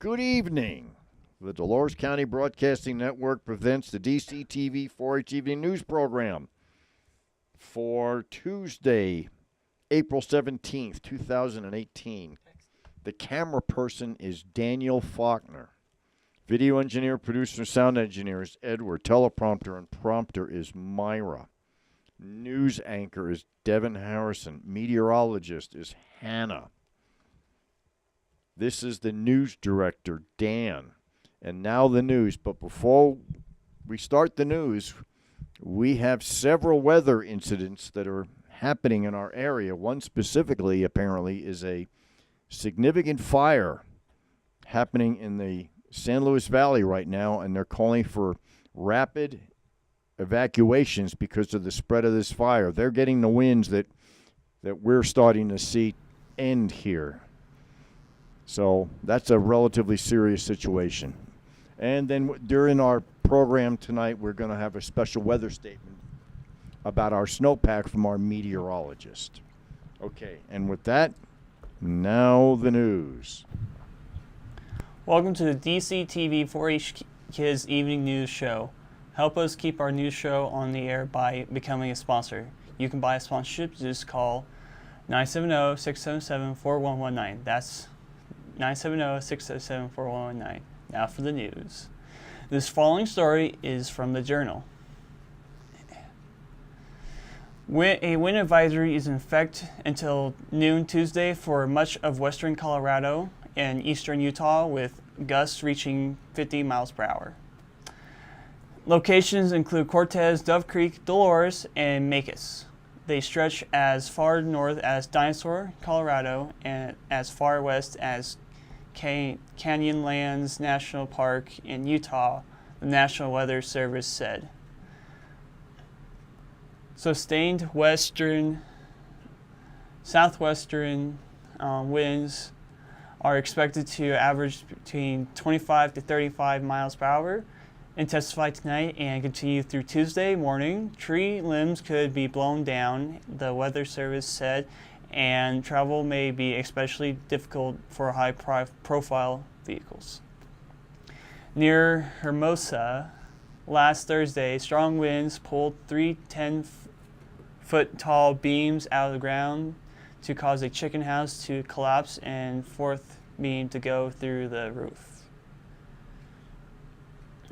Good evening. The Dolores County Broadcasting Network presents the DCTV 4-H Evening News Program for Tuesday, April 17th, 2018. The camera person is Daniel Faulkner. Video engineer, producer, sound engineer is Edward. Teleprompter and prompter is Myra. News anchor is Devin Harrison. Meteorologist is Hannah. This is the news director, Dan. And now the news. But before we start the news, we have several weather incidents that are happening in our area. One specifically, apparently, is a significant fire happening in the San Luis Valley right now, and they're calling for rapid evacuations because of the spread of this fire. They're getting the winds that we're starting to see end here. So that's a relatively serious situation. And then during our program tonight, we're going to have a special weather statement about our snowpack from our meteorologist. Okay, and with that, now the news. Welcome to the DCTV 4-H Kids Evening News Show. Help us keep our news show on the air by becoming a sponsor. You can buy a sponsorship, just call 970-677-4119. That's 970-677-4119. Now for the news. This following story is from the Journal. A wind advisory is in effect until noon Tuesday for much of western Colorado and eastern Utah, with gusts reaching 50 miles per hour. Locations include Cortez, Dove Creek, Dolores, and Maquis. They stretch as far north as Dinosaur, Colorado, and as far west as Canyonlands National Park in Utah, the National Weather Service said. Sustained southwestern winds are expected to average between 25 to 35 miles per hour, intensify tonight and continue through Tuesday morning. Tree limbs could be blown down, the Weather Service said, and travel may be especially difficult for high-profile vehicles. Near Hermosa, last Thursday, strong winds pulled 3 10-foot-tall beams out of the ground to cause a chicken house to collapse and fourth beam to go through the roof.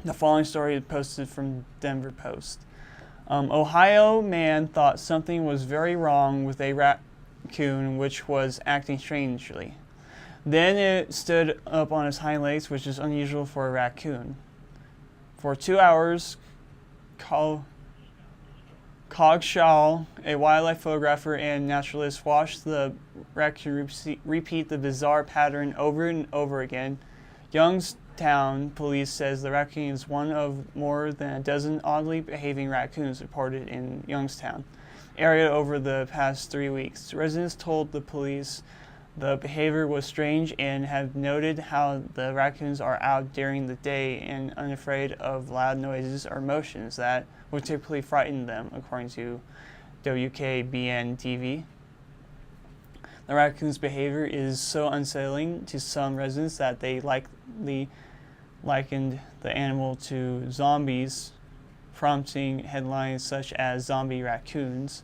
The following story is posted from Denver Post. Ohio man thought something was very wrong with a raccoon which was acting strangely. Then it stood up on its hind legs, which is unusual for a raccoon. For 2 hours, Cogshaw, a wildlife photographer and naturalist, watched the raccoon repeat the bizarre pattern over and over again. Youngstown police says the raccoon is one of more than a dozen oddly behaving raccoons reported in Youngstown area over the past 3 weeks. Residents told the police the behavior was strange and have noted how the raccoons are out during the day and unafraid of loud noises or motions that would typically frighten them, according to WKBN-TV. The raccoon's behavior is so unsettling to some residents that they likely likened the animal to zombies, prompting headlines such as "Zombie Raccoons."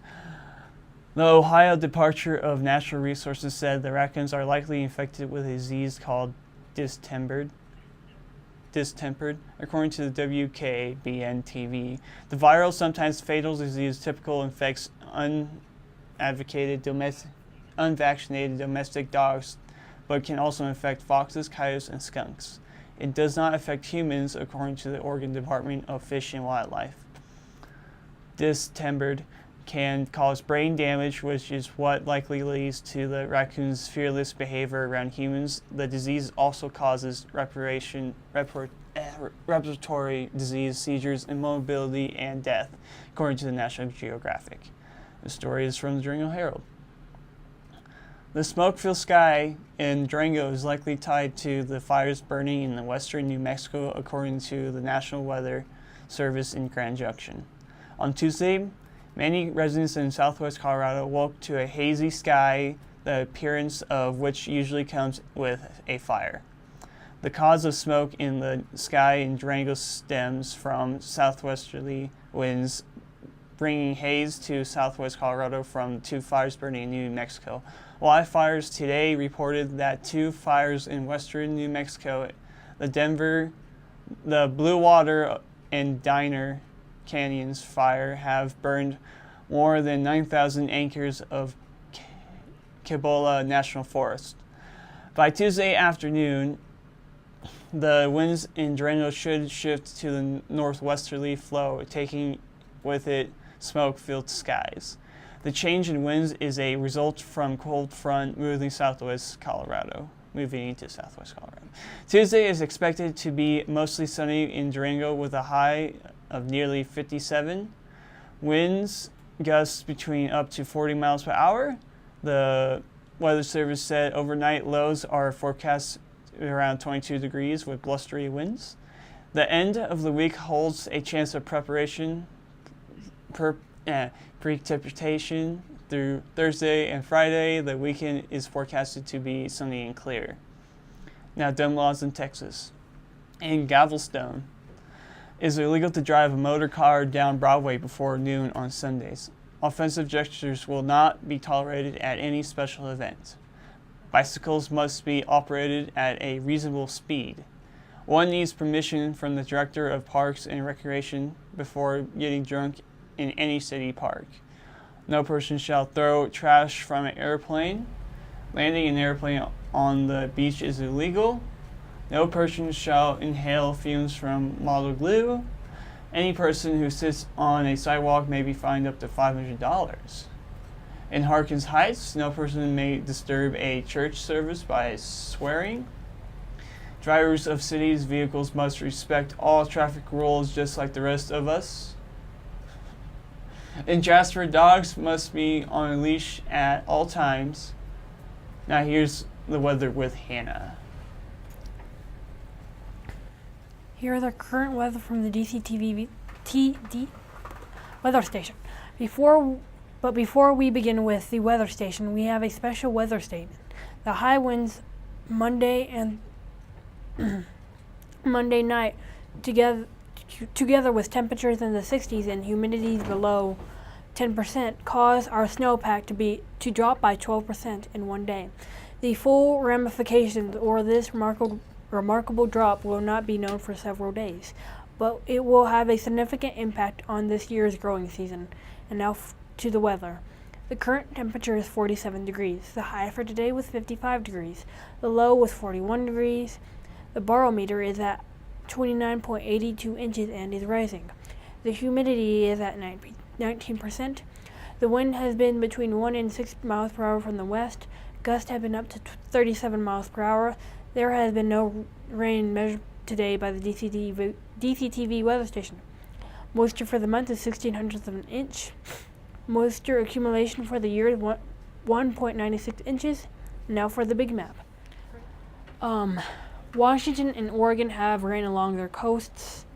The Ohio Department of Natural Resources said the raccoons are likely infected with a disease called distempered, according to the WKBN-TV. The viral, sometimes fatal disease typical infects unvaccinated domestic dogs, but can also infect foxes, coyotes, and skunks. It does not affect humans, according to the Oregon Department of Fish and Wildlife. Distempered can cause brain damage, which is what likely leads to the raccoon's fearless behavior around humans. The disease also causes respiratory disease, seizures, immobility, and death, according to the National Geographic. The story is from the Durango Herald. The smoke-filled sky in Durango is likely tied to the fires burning in the western New Mexico, according to the National Weather Service in Grand Junction. On Tuesday, many residents in southwest Colorado woke to a hazy sky, the appearance of which usually comes with a fire. The cause of smoke in the sky in Durango stems from southwesterly winds bringing haze to southwest Colorado from 2 fires burning in New Mexico. Wildfires today reported that 2 fires in western New Mexico, the Blue Water and Diner Canyons fire, have burned more than 9,000 acres of Cibola National Forest. By Tuesday afternoon, the winds in Durango should shift to the northwesterly flow, taking with it smoke-filled skies. The change in winds is a result from cold front moving into southwest Colorado. Tuesday is expected to be mostly sunny in Durango with a high of nearly 57. Winds gusts between up to 40 miles per hour. The Weather Service said overnight lows are forecast around 22 degrees with blustery winds. The end of the week holds a chance of precipitation through Thursday and Friday. The weekend is forecasted to be sunny and clear. Now, dumb laws in Texas. In Galveston, it is illegal to drive a motor car down Broadway before noon on Sundays. Offensive gestures will not be tolerated at any special event. Bicycles must be operated at a reasonable speed. One needs permission from the Director of Parks and Recreation before getting drunk in any city park. No person shall throw trash from an airplane. Landing an airplane on the beach is illegal. No person shall inhale fumes from model glue. Any person who sits on a sidewalk may be fined up to $500. In Harkins Heights, no person may disturb a church service by swearing. Drivers of cities' vehicles must respect all traffic rules just like the rest of us. In Jasper, dogs must be on a leash at all times. Now here's the weather with Hannah. Here are the current weather from the DCTV weather station. Before we begin with the weather station, we have a special weather statement. The high winds Monday and Monday night, together with temperatures in the 60s and humidities below 10%, cause our snowpack to drop by 12% in one day. The full ramifications or this remarkable drop will not be known for several days, but it will have a significant impact on this year's growing season. And now to the weather. The current temperature is 47 degrees. The high for today was 55 degrees. The low was 41 degrees. The barometer is at 29.82 inches and is rising. The humidity is at 19%. The wind has been between 1 and 6 miles per hour from the west. Gusts have been up to 37 miles per hour. There has been no rain measured today by the DCTV weather station. Moisture for the month is 0.16 of an inch. Moisture accumulation for the year is 1.96 inches. Now for the big map. Washington and Oregon have rain along their coasts.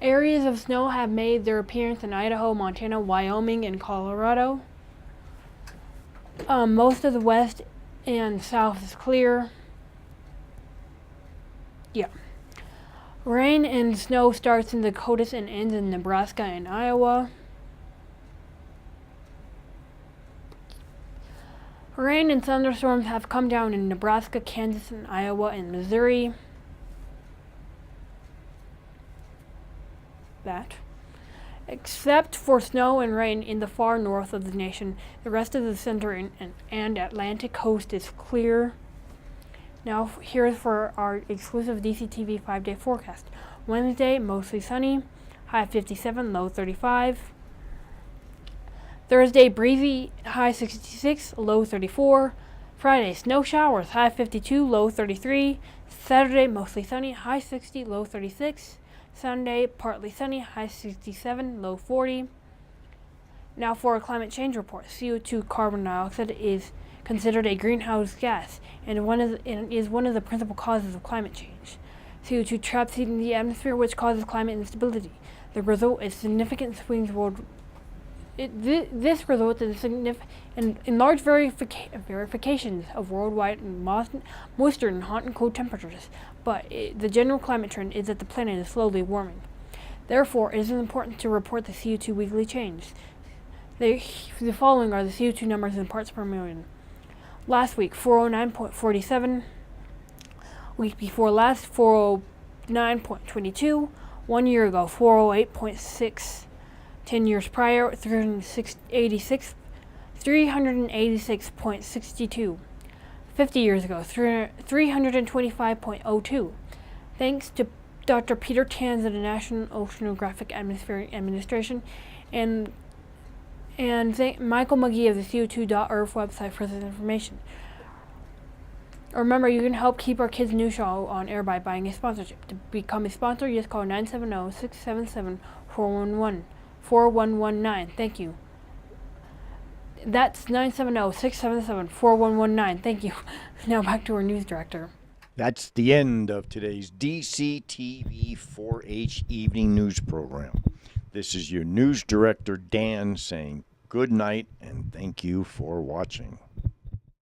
Areas of snow have made their appearance in Idaho, Montana, Wyoming, and Colorado. Most of the west and south is clear. Yeah. Rain and snow starts in the Dakotas and ends in Nebraska and Iowa. Rain and thunderstorms have come down in Nebraska, Kansas, and Iowa, and Missouri. Except for snow and rain in the far north of the nation, the rest of the center and Atlantic coast is clear. Now here's for our exclusive DCTV 5-day forecast. Wednesday, mostly sunny, high 57, low 35. Thursday, breezy, high 66, low 34. Friday, snow showers, high 52, low 33. Saturday, mostly sunny, high 60, low 36. Sunday, partly sunny, high 67, low 40. Now for a climate change report. CO2, carbon dioxide, is considered a greenhouse gas and is one of the principal causes of climate change. CO2 traps heat in the atmosphere, which causes climate instability. The result is significant swings This results in in large verifications of worldwide moisture and hot and cold temperatures. But the general climate trend is that the planet is slowly warming. Therefore, it is important to report the CO2 weekly change. The following are the CO2 numbers in parts per million. Last week, 409.47. Week before last, 409.22. 1 year ago, 408.6. 10 years prior, 386.62. 50 years ago, 325.02. Thanks to Dr. Peter Tanz of the National Oceanographic Administration and thank Michael McGee of the CO2.earth website for this information. Remember, you can help keep our kids' news show on air by buying a sponsorship. To become a sponsor, just call 970-677-4119. Thank you. That's 970-677-4119. Thank you. Now back to our news director. That's the end of today's DCTV 4-H evening news program. This is your news director, Dan, saying good night and thank you for watching.